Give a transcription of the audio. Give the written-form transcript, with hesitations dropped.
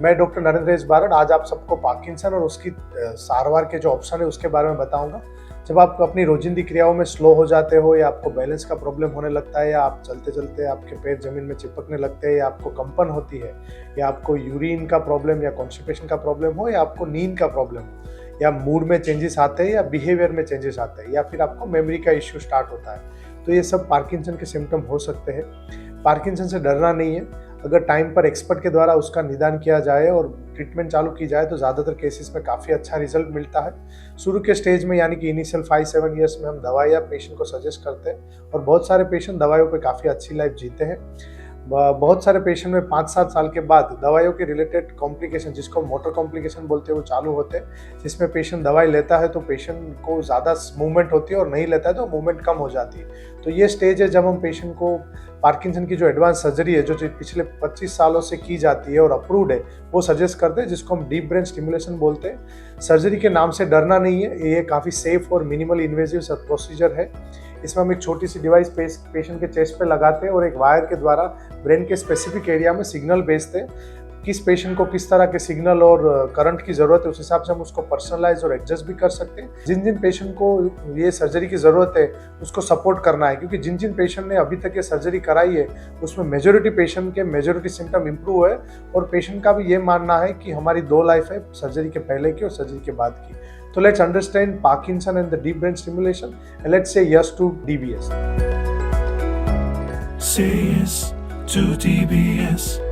मैं doctor Narendra S Barad आज आप सबको पार्किंसन और उसकी सारवार के जो ऑप्शन है उसके बारे में बताऊंगा। जब आप अपनी रोजिंदी क्रियाओं में स्लो हो जाते हो या आपको बैलेंस का प्रॉब्लम होने लगता है या आप चलते चलते आपके पैर जमीन में चिपकने लगते हैं या आपको कंपन होती है या आपको यूरिन का प्रॉब्लम या कॉन्स्टिपेशन का प्रॉब्लम हो या आपको नींद का प्रॉब्लम हो या मूड में चेंजेस आते हैं या बिहेवियर में चेंजेस आते हैं या फिर आपको मेमोरी का इश्यू स्टार्ट होता है, तो ये सब पार्किंसन के सिम्टम हो सकते हैं। पार्किंसन से डरना नहीं है। अगर टाइम पर एक्सपर्ट के द्वारा उसका निदान किया जाए और ट्रीटमेंट चालू की जाए तो ज़्यादातर केसेस में काफ़ी अच्छा रिजल्ट मिलता है। शुरू के स्टेज में यानी कि इनिशियल 5-7 ईयर्स में हम दवाइयाँ पेशेंट को सजेस्ट करते हैं और बहुत सारे पेशेंट दवाइयों पे काफ़ी अच्छी लाइफ जीते हैं। बहुत सारे पेशेंट में 5-7 साल के बाद दवाइयों के रिलेटेड कॉम्प्लिकेशन, जिसको मोटर कॉम्प्लिकेशन बोलते हैं, वो चालू होते हैं, जिसमें पेशेंट दवाई लेता है तो पेशेंट को ज़्यादा मूवमेंट होती है और नहीं लेता है तो मूवमेंट कम हो जाती है। तो ये स्टेज है जब हम पेशेंट को पार्किंसन की जो एडवांस सर्जरी है जो पिछले 25 सालों से की जाती है और अप्रूव्ड है वो सजेस्ट करते हैं, जिसको हम डीप ब्रेन स्टिमुलेशन बोलते हैं। सर्जरी के नाम से डरना नहीं है, ये काफ़ी सेफ और मिनिमल इन्वेजिव प्रोसीजर है। इसमें हम एक छोटी सी डिवाइस पेशेंट के चेस्ट पे लगाते हैं और एक वायर के द्वारा ब्रेन के स्पेसिफिक एरिया में सिग्नल भेजते हैं। किस पेशेंट को किस तरह के सिग्नल और करंट की ज़रूरत है उस हिसाब से हम उसको पर्सनलाइज और एडजस्ट भी कर सकते हैं। जिन जिन पेशेंट को ये सर्जरी की ज़रूरत है उसको सपोर्ट करना है, क्योंकि जिन जिन पेशेंट ने अभी तक ये सर्जरी कराई है उसमें मेजोरिटी पेशेंट के मेजोरिटी सिम्टम इम्प्रूव है और पेशेंट का भी ये मानना है कि हमारी 2 लाइफ है, सर्जरी के पहले की और सर्जरी के बाद की। तो let's understand Parkinson and the deep brain stimulation and let's say yes to DBS. Say yes to DBS.